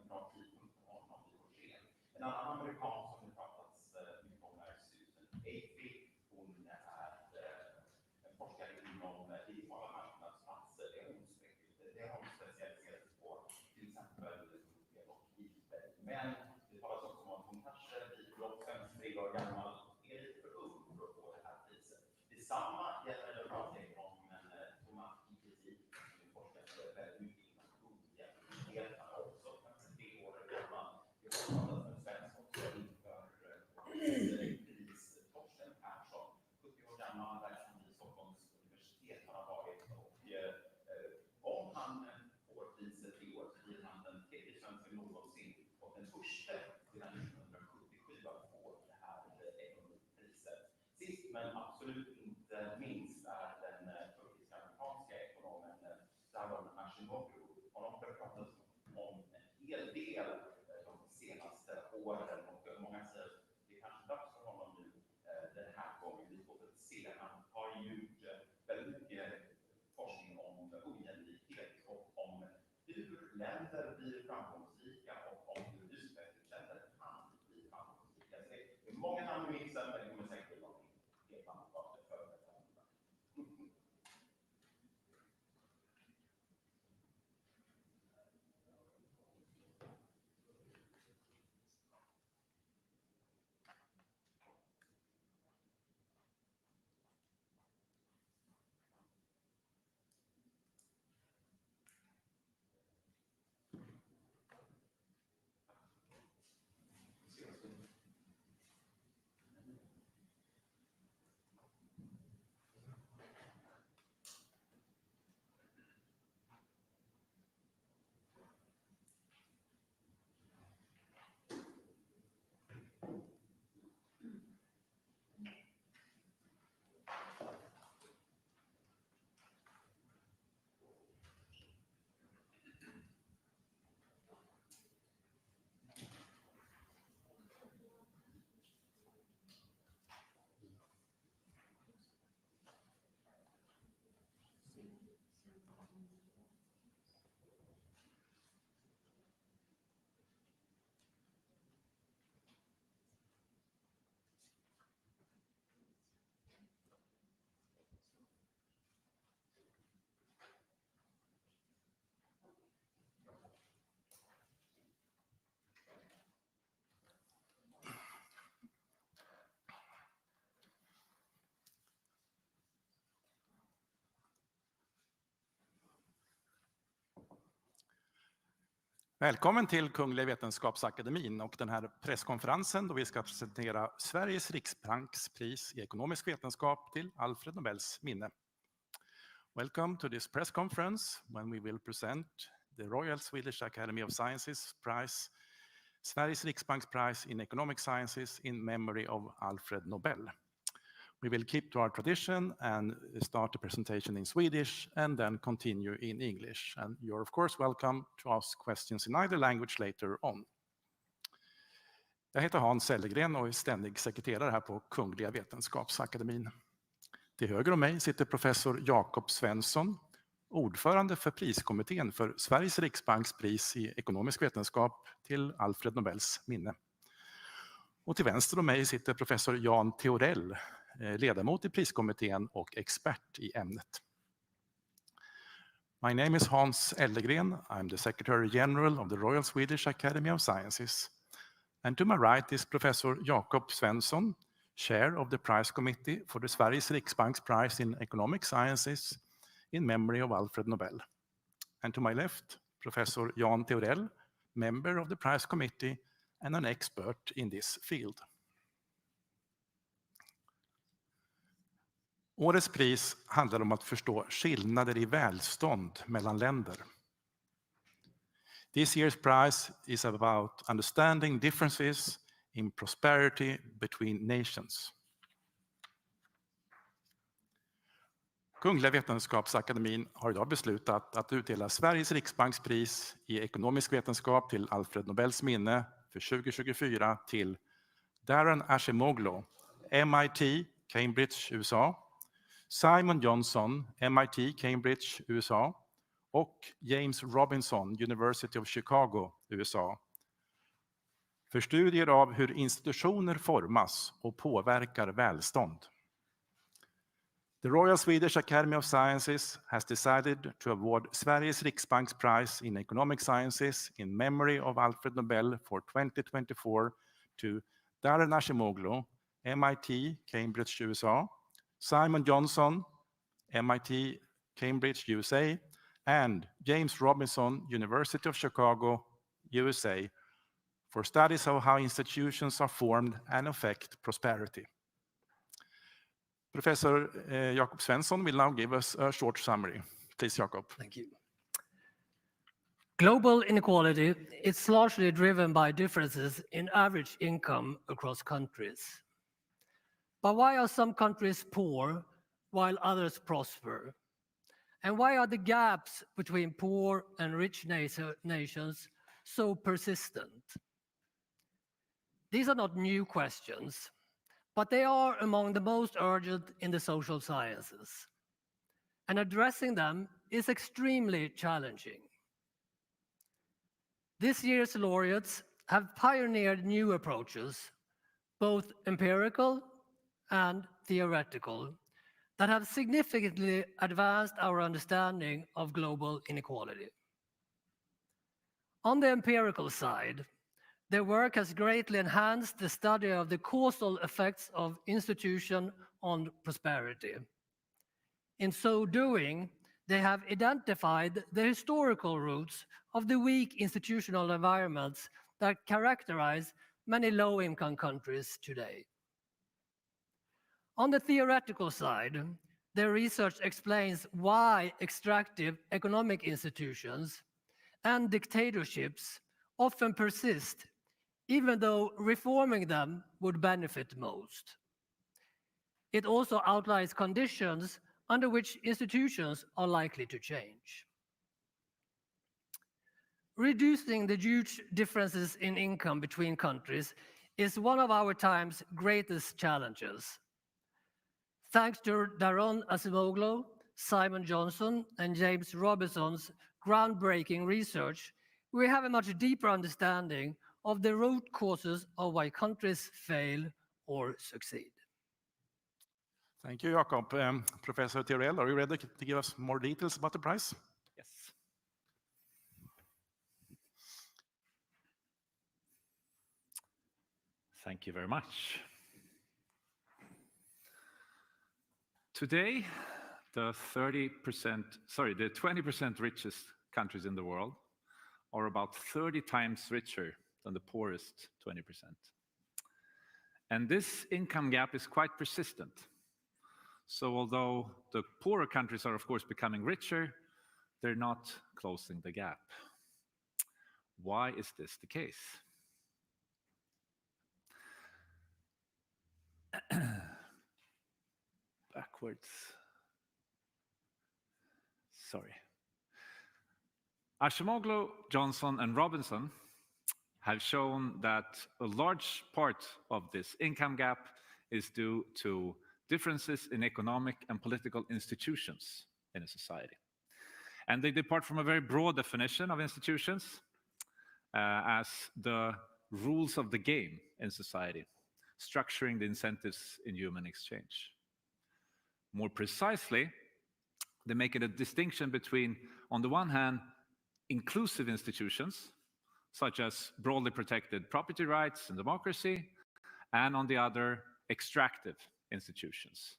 bra tidpunkt för honom i vår scen. En annan amerikan som det pratats mycket om är Susan Athey. Hon är en forskare inom digitala marknadsplatser. Det har hon specialiserat på, till exempel och vita. Men det talas också om att hon kanske blir blott 53 år gammal är lite för ung för att få det här priset. Detsamma gäller privatekonomen Abbonati, som forskar väldigt mycket inom ojämlikhet. Han är också 53 år gammal. Det var en svensk också inför pris Torsten Persson, 70 år gammal, verksam vid Stockholms universitet har han varit. Och om han får priset i år så blir han den tredje svensken någonsin och den första sedan 1977 att få det här ekonomipriset. Sist men absolut inte minst är den turkisk-amerikanska ekonomen Daron Acemoglu. Honom har pratat om en hel del de senaste åren och många säger att det är kanske dags för honom nu den här gången. Vi får väl se. Han har gjort väldigt mycket forskning om ojämlikhet och om hur länder blir framgångsrika och om hur utvecklingsländer kan bli framgångsrika. Så det är många namn i mixen, men det kommer säkert bli någonting helt annat för Välkommen till Kungliga Vetenskapsakademin och den här presskonferensen då vi ska presentera Sveriges riksbanks pris i ekonomisk vetenskap till Alfred Nobels minne. Welcome to this press conference when we will present the Royal Swedish Academy of Sciences Prize, Sveriges riksbanks prize in economic sciences in memory of Alfred Nobel. We will keep to our tradition and start the presentation in Swedish and then continue in English. And you're of course welcome to ask questions in either language later on. Jag heter Hans Sellegren och är ständig sekreterare här på Kungliga Vetenskapsakademin. Till höger om mig sitter professor Jakob Svensson, ordförande för priskommittén för Sveriges riksbanks pris i ekonomisk vetenskap till Alfred Nobels minne. Och till vänster om mig sitter professor Jan Theorell, ledamot i priskommittén och expert i ämnet. My name is Hans Ellegren. I'm the Secretary General of the Royal Swedish Academy of Sciences. And to my right is Professor Jakob Svensson, Chair of the Prize Committee for the Sveriges Riksbanks Prize in Economic Sciences in memory of Alfred Nobel. And to my left, Professor Jan Theorell, member of the Prize Committee and an expert in this field. Årets pris handlar om att förstå skillnader i välstånd mellan länder. This year's prize is about understanding differences in prosperity between nations. Kungliga Vetenskapsakademin har idag beslutat att utdela Sveriges riksbanks pris i ekonomisk vetenskap till Alfred Nobels minne för 2024 till Daron Acemoglu, MIT, Cambridge, USA, Simon Johnson, MIT, Cambridge, USA och James Robinson, University of Chicago, USA, för studier av hur institutioner formas och påverkar välstånd. The Royal Swedish Academy of Sciences has decided to award Sveriges Riksbanks Prize in Economic Sciences in memory of Alfred Nobel for 2024 to Daron Acemoglu, MIT, Cambridge, USA, Simon Johnson, MIT, Cambridge, USA, and James Robinson, University of Chicago, USA, for studies of how institutions are formed and affect prosperity. Professor Jakob Svensson will now give us a short summary. Please, Jakob. Thank you. Global inequality is largely driven by differences in average income across countries. But why are some countries poor while others prosper? And why are the gaps between poor and rich nations so persistent? These are not new questions, but they are among the most urgent in the social sciences. And addressing them is extremely challenging. This year's laureates have pioneered new approaches, both empirical and theoretical, that have significantly advanced our understanding of global inequality. On the empirical side, their work has greatly enhanced the study of the causal effects of institution on prosperity. In so doing, they have identified the historical roots of the weak institutional environments that characterize many low-income countries today. On the theoretical side, their research explains why extractive economic institutions and dictatorships often persist, even though reforming them would benefit most. It also outlines conditions under which institutions are likely to change. Reducing the huge differences in income between countries is one of our time's greatest challenges. Thanks to Daron Acemoglu, Simon Johnson, and James Robinson's groundbreaking research, we have a much deeper understanding of the root causes of why countries fail or succeed. Thank you, Jakob. Professor Tyrell, are you ready to give us more details about the prize? Yes. Thank you very much. Today, the 20% richest countries in the world are about 30 times richer than the poorest 20%. And this income gap is quite persistent. So although the poorer countries are, of course, becoming richer, they're not closing the gap. Why is this the case? Backwards. Sorry. Acemoglu, Johnson, and Robinson have shown that a large part of this income gap is due to differences in economic and political institutions in a society. And they depart from a very broad definition of institutions as the rules of the game in society, structuring the incentives in human exchange. More precisely, they make it a distinction between, on the one hand, inclusive institutions, such as broadly protected property rights and democracy, and on the other, extractive institutions,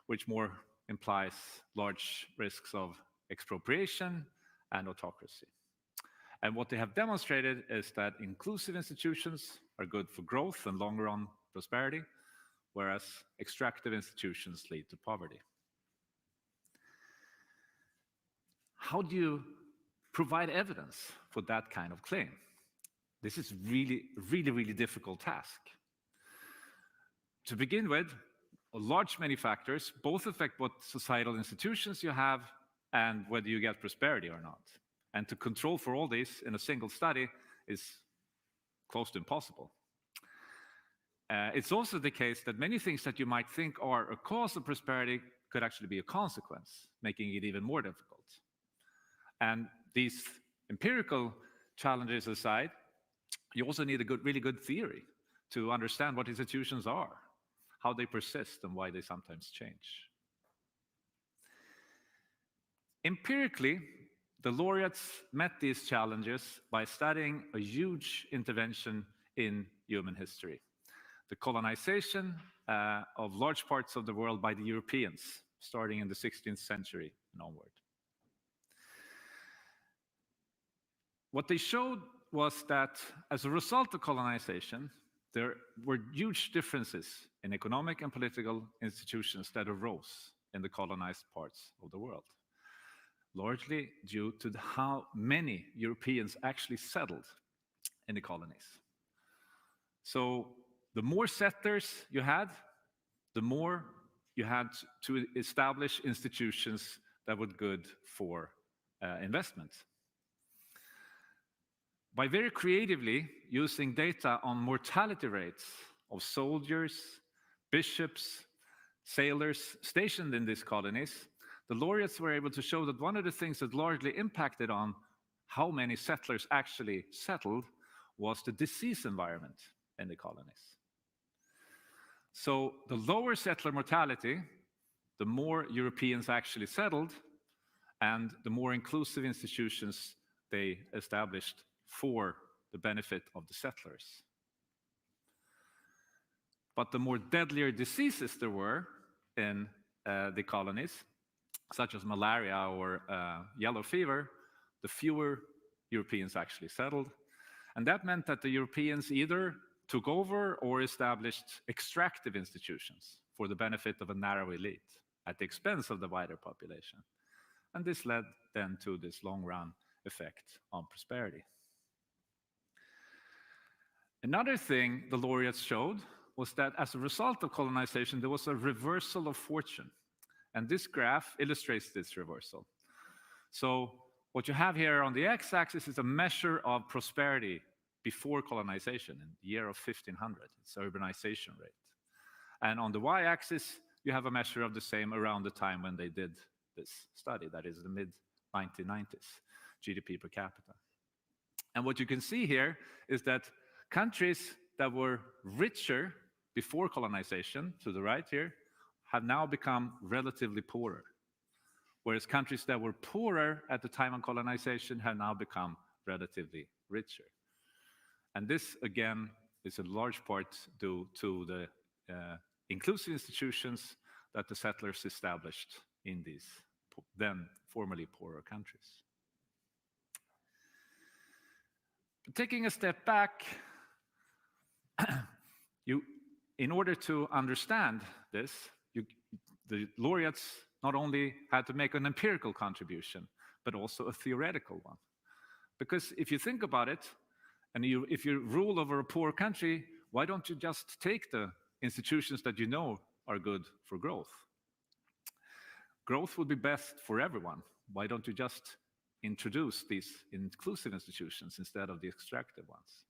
which more implies large risks of expropriation and autocracy. And what they have demonstrated is that inclusive institutions are good for growth and long-run prosperity, whereas extractive institutions lead to poverty. How do you provide evidence for that kind of claim? This is really difficult task. To begin with, a large many factors both affect what societal institutions you have and whether you get prosperity or not. And to control for all these in a single study is close to impossible. It's also the case that many things that you might think are a cause of prosperity could actually be a consequence, making it even more difficult. And these empirical challenges aside, you also need a really good theory to understand what institutions are, how they persist, and why they sometimes change. Empirically, the laureates met these challenges by studying a huge intervention in human history, the colonization of large parts of the world by the Europeans, starting in the 16th century and onward. What they showed was that as a result of colonization, there were huge differences in economic and political institutions that arose in the colonized parts of the world, largely due to how many Europeans actually settled in the colonies. So the more settlers you had, the more you had to establish institutions that were good for investment. By very creatively using data on mortality rates of soldiers, bishops, sailors stationed in these colonies, the laureates were able to show that one of the things that largely impacted on how many settlers actually settled was the disease environment in the colonies. So the lower settler mortality, the more Europeans actually settled, and the more inclusive institutions they established for the benefit of the settlers. But the more deadlier diseases there were in the colonies, such as malaria or yellow fever, the fewer Europeans actually settled. And that meant that the Europeans either took over or established extractive institutions for the benefit of a narrow elite at the expense of the wider population. And this led then to this long-run effect on prosperity. Another thing the laureates showed was that as a result of colonization, there was a reversal of fortune. And this graph illustrates this reversal. So what you have here on the x-axis is a measure of prosperity before colonization in the year of 1500. It's urbanization rate. And on the y-axis, you have a measure of the same around the time when they did this study, that is the mid-1990s, GDP per capita. And what you can see here is that countries that were richer before colonization, to the right here, have now become relatively poorer, whereas countries that were poorer at the time of colonization have now become relatively richer. And this, again, is in large part due to the inclusive institutions that the settlers established in these then formerly poorer countries. But taking a step back, in order to understand this, the laureates not only had to make an empirical contribution, but also a theoretical one. Because if you think about it, and if you rule over a poor country, why don't you just take the institutions that you know are good for growth? Growth would be best for everyone. Why don't you just introduce these inclusive institutions instead of the extractive ones?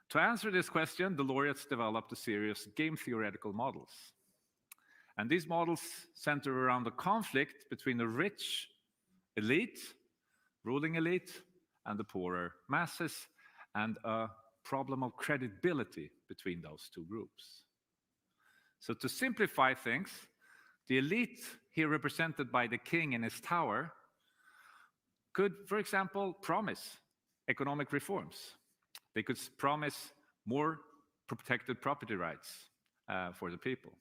To answer this question, the laureates developed a series of game theoretical models. And these models center around the conflict between the rich elite, ruling elite, and the poorer masses, and a problem of credibility between those two groups. So to simplify things, the elite, here represented by the king in his tower, could, for example, promise economic reforms. They could promise more protected property rights for the people.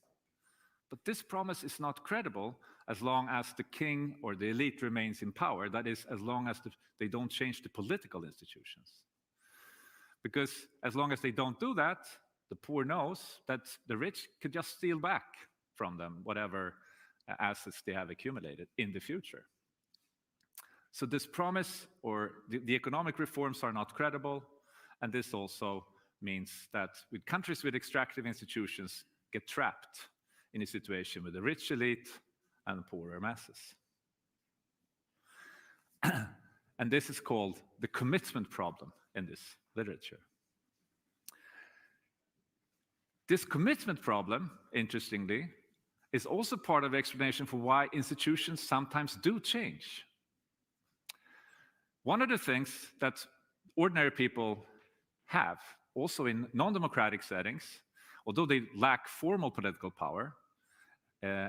But this promise is not credible as long as the king or the elite remains in power. That is, as long as they don't change the political institutions. Because as long as they don't do that, the poor knows that the rich could just steal back from them whatever assets they have accumulated in the future. So this promise or the economic reforms are not credible, and this also means that with countries with extractive institutions get trapped in a situation with the rich elite and the poorer masses. And this is called the commitment problem in this literature. This commitment problem, interestingly, is also part of the explanation for why institutions sometimes do change. One of the things that ordinary people have, also in non-democratic settings, although they lack formal political power,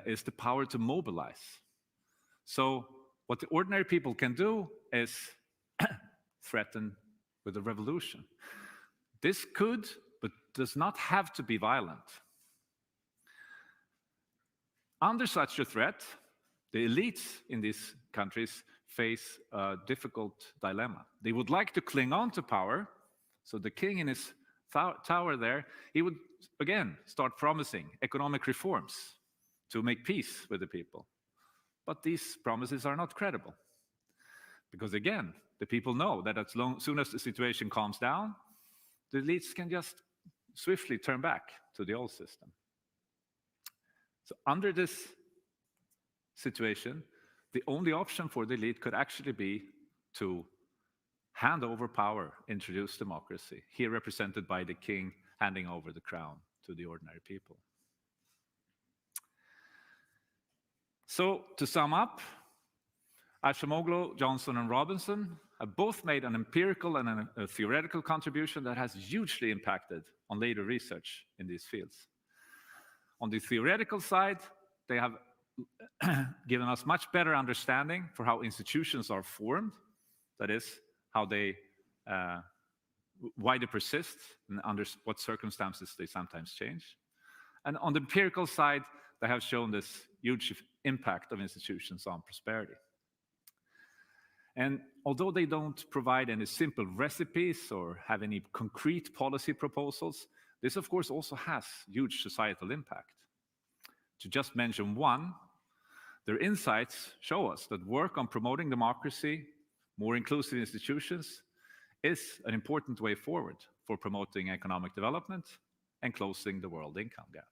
is the power to mobilize. So what the ordinary people can do is threaten with a revolution. This could, but does not have to be violent. Under such a threat, the elites in these countries face a difficult dilemma. They would like to cling on to power, so the king in his tower there, he would again start promising economic reforms to make peace with the people. But these promises are not credible. Because again, the people know that as soon as the situation calms down, the elites can just swiftly turn back to the old system. So under this situation, the only option for the elite could actually be to hand over power, introduce democracy, here represented by the king handing over the crown to the ordinary people. So to sum up, Acemoglu, Johnson, and Robinson have both made an empirical and a theoretical contribution that has hugely impacted on later research in these fields. On the theoretical side, they have given us much better understanding for how institutions are formed, that is, how they, why they persist, and under what circumstances they sometimes change. And on the empirical side, they have shown this huge impact of institutions on prosperity. And although they don't provide any simple recipes or have any concrete policy proposals, this of course also has huge societal impact. To just mention one, their insights show us that work on promoting democracy, more inclusive institutions, is an important way forward for promoting economic development and closing the world income gap.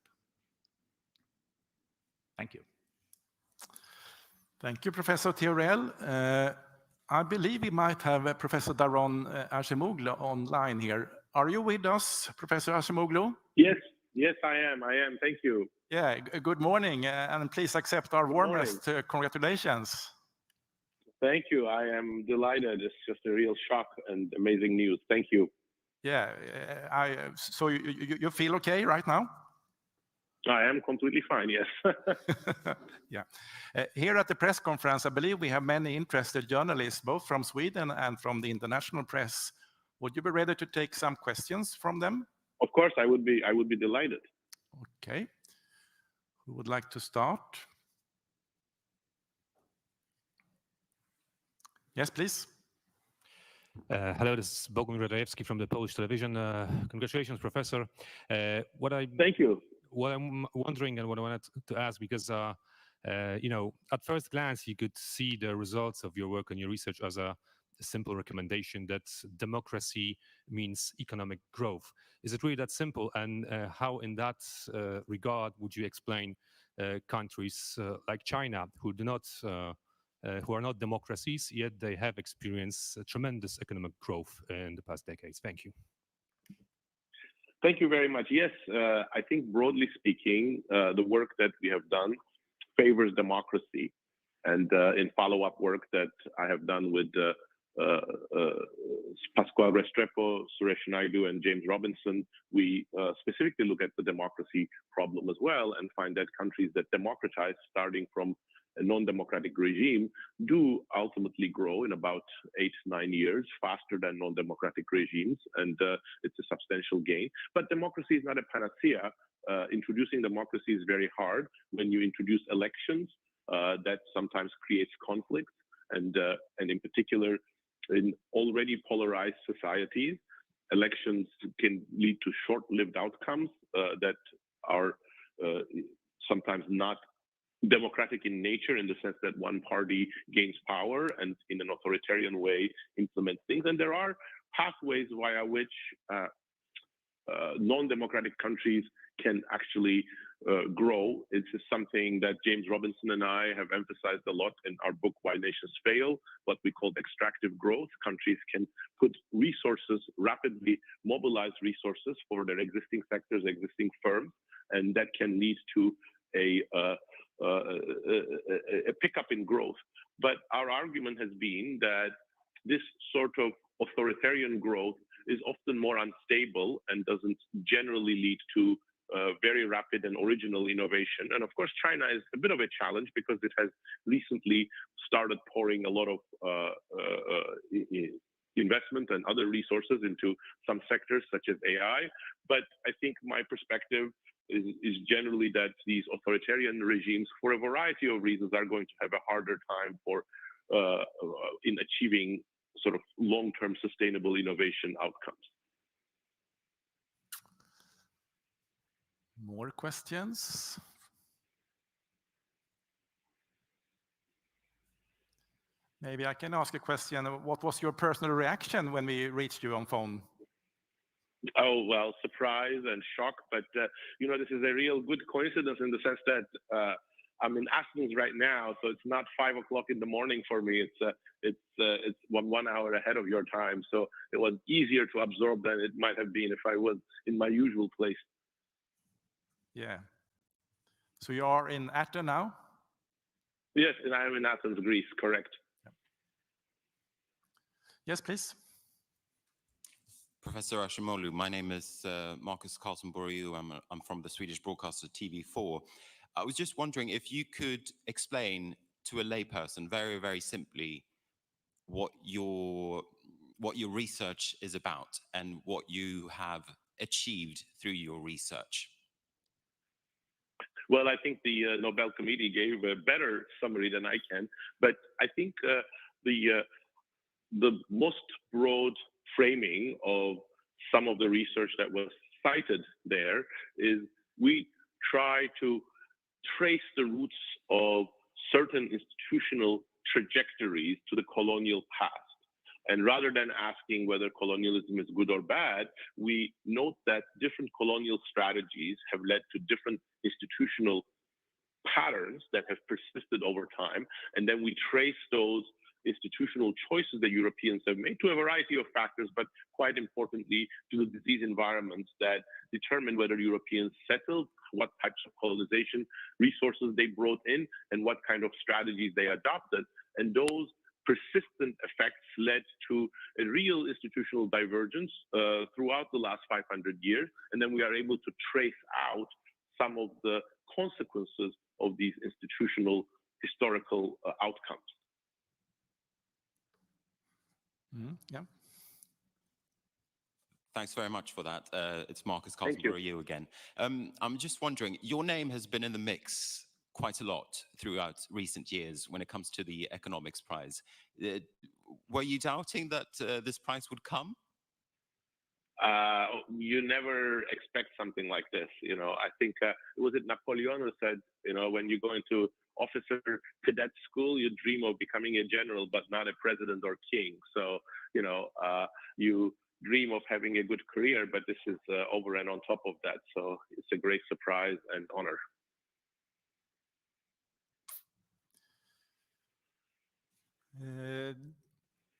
Thank you. Thank you, Professor Theorell. I believe we might have Professor Daron Acemoglu online here. Are you with us, Professor Acemoglu? Yes, I am. Thank you. Yeah, good morning, and please accept our warmest congratulations. Thank you. I am delighted. It's just a real shock and amazing news. Thank you. Yeah, so you feel okay right now? I am completely fine, yes. Yeah. Here at the press conference, I believe we have many interested journalists, both from Sweden and from the international press. Would you be ready to take some questions from them? Of course, I would be delighted. Okay. Who would like to start? Yes, please. Hello, this is Bogomir Radajewski from the Polish television. Congratulations, Professor. Thank you. What I'm wondering and what I wanted to ask, because you know, at first glance, you could see the results of your work and your research as a simple recommendation that democracy means economic growth. Is it really that simple? And how, in that regard, would you explain countries like China, who are not democracies, yet they have experienced tremendous economic growth in the past decades? Thank you. Thank you very much. Yes, I think broadly speaking, the work that we have done favors democracy. And in follow-up work that I have done with Pasquale Restrepo, Suresh Naidu, and James Robinson, we specifically look at the democracy problem as well and find that countries that democratize, starting from a non-democratic regime, do ultimately grow in about 8-9 years faster than non-democratic regimes, and it's a substantial gain. But democracy is not a panacea. Introducing democracy is very hard. When you introduce elections, that sometimes creates conflict, and in particular, in already polarized societies, elections can lead to short-lived outcomes that are sometimes not democratic in nature, in the sense that one party gains power and in an authoritarian way implements things. And there are pathways via which non-democratic countries can actually grow. It's something that James Robinson and I have emphasized a lot in our book, Why Nations Fail, what we call extractive growth. Countries can put resources, rapidly mobilize resources for their existing sectors, existing firms, and that can lead to a pickup in growth. But our argument has been that this sort of authoritarian growth is often more unstable and doesn't generally lead to very rapid and original innovation. And of course, China is a bit of a challenge because it has recently started pouring a lot of investment and other resources into some sectors such as AI. But I think my perspective is generally that these authoritarian regimes, for a variety of reasons, are going to have a harder time in achieving sort of long-term sustainable innovation outcomes. More questions? Maybe I can ask a question. What was your personal reaction when we reached you on phone? Oh, well, surprise and shock. But, you know, this is a real good coincidence in the sense that I'm in Athens right now, so it's not 5 o'clock in the morning for me. It's 1 hour ahead of your time. So it was easier to absorb than it might have been if I was in my usual place. Yeah. So you are in Athens now? Yes, and I am in Athens, Greece, correct. Yeah. Yes, please. Professor Acemoglu, my name is Marcus Carlson-Boriu. I'm from the Swedish broadcaster TV4. I was just wondering if you could explain to a layperson very, very simply what your research is about and what you have achieved through your research. Well, I think the Nobel Committee gave a better summary than I can, but I think the most broad framing of some of the research that was cited there is we try to trace the roots of certain institutional trajectories to the colonial past. And rather than asking whether colonialism is good or bad, we note that different colonial strategies have led to different institutional patterns that have persisted over time. And then we trace those institutional choices that Europeans have made to a variety of factors, but quite importantly to the disease environments that determine whether Europeans settled, what types of colonization resources they brought in, and what kind of strategies they adopted. And those persistent effects led to a real institutional divergence throughout the last 500 years. And then we are able to trace out some of the consequences of these institutional historical outcomes. Yeah. Thanks very much for that. It's Marcus Carlson-Boriu again. I'm just wondering, your name has been in the mix quite a lot throughout recent years when it comes to the economics prize. Were you doubting that this prize would come? You never expect something like this. You know, I think was it Napoleon who said, you know, when you go into officer cadet school, you dream of becoming a general, but not a president or king. So, you know, you dream of having a good career, but this is over and on top of that. So it's a great surprise and honor.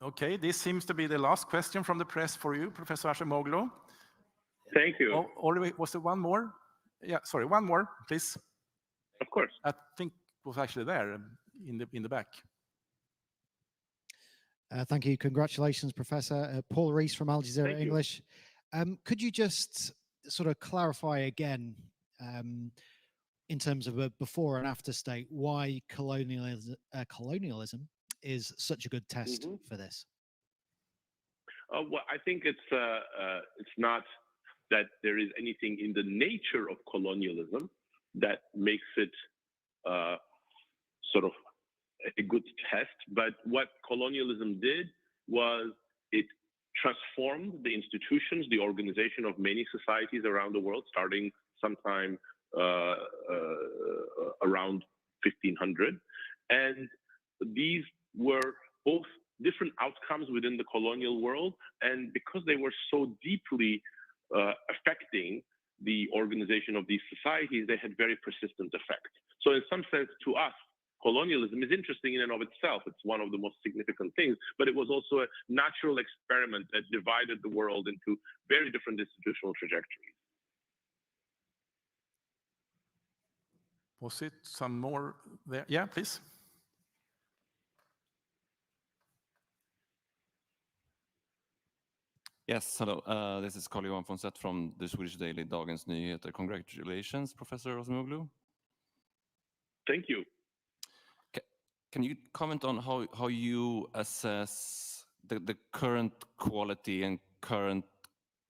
Okay, this seems to be the last question from the press for you, Professor Acemoglu. Thank you. Oh, or was there one more? Yeah, sorry, one more, please. Of course. I think it was actually there in the back. Thank you. Congratulations, Professor. Paul Rees from Al Jazeera Thank you. English. Could you just sort of clarify again, in terms of a before and after state, why colonialism is such a good test for this? Well, I think it's not that there is anything in the nature of colonialism that makes it sort of a good test. But what colonialism did was it transformed the institutions, the organization of many societies around the world, starting sometime around 1500. And these were both different outcomes within the colonial world. And because they were so deeply affecting the organization of these societies, they had very persistent effects. So in some sense, to us, colonialism is interesting in and of itself. It's one of the most significant things, but it was also a natural experiment that divided the world into very different institutional trajectories. Was it some more there? Yeah, please. Yes, hello. This is Carl-Johan Fonset from the Swedish daily Dagens Nyheter. Congratulations, Professor Acemoglu. Thank you. Can you comment on how you assess the current quality and current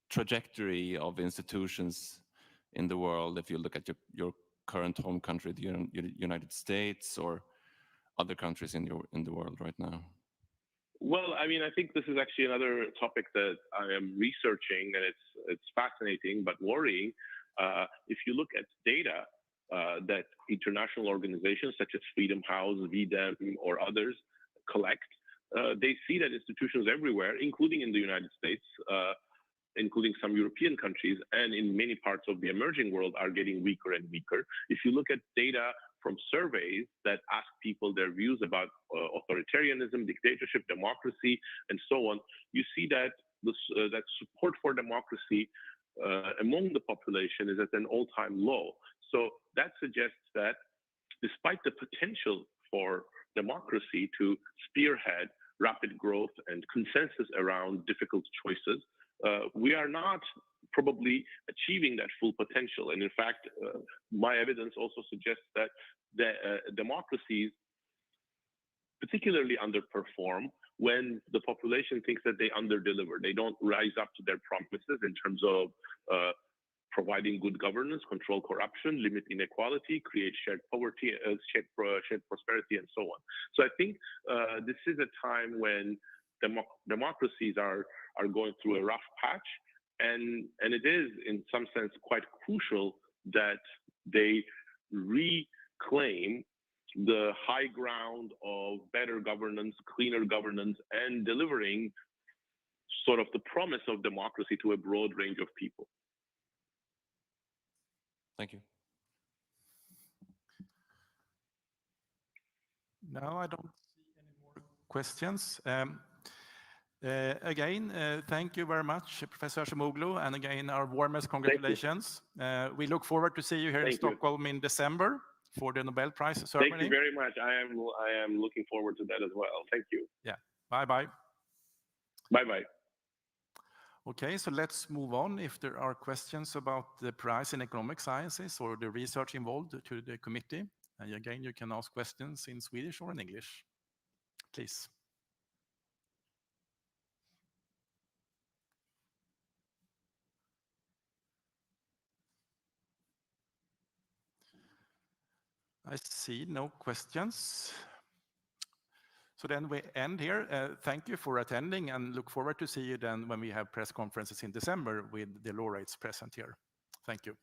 trajectory of institutions in the world, if you look at your current home country, the United States, or other countries in the world right now? Well, I mean, I think this is actually another topic that I am researching, and it's fascinating but worrying. If you look at data that international organizations such as Freedom House, Vita, or others collect, they see that institutions everywhere, including in the United States, including some European countries, and in many parts of the emerging world, are getting weaker and weaker. If you look at data from surveys that ask people their views about authoritarianism, dictatorship, democracy, and so on, you see that that support for democracy among the population is at an all-time low. So that suggests that despite the potential for democracy to spearhead rapid growth and consensus around difficult choices, we are not probably achieving that full potential. And in fact, my evidence also suggests that democracies particularly underperform when the population thinks that they underdeliver. They don't rise up to their promises in terms of providing good governance, control corruption, limit inequality, create shared poverty, shared prosperity, and so on. So I think this is a time when democracies are going through a rough patch, and it is in some sense quite crucial that they reclaim the high ground of better governance, cleaner governance, and delivering sort of the promise of democracy to a broad range of people. Thank you. No, I don't see any more questions. Again, thank you very much, Professor Acemoglu, and again, our warmest congratulations. We look forward to see you here in Stockholm in December for the Nobel Prize ceremony. Thank you very much. I am looking forward to that as well. Thank you. Yeah. Bye-bye. Bye-bye. Okay, so let's move on. If there are questions about the prize in economic sciences or the research involved to the committee, and again, you can ask questions in Swedish or in English. Please. I see no questions. So then we end here. Thank you for attending, and look forward to see you then when we have press conferences in December with the laureates present here. Thank you.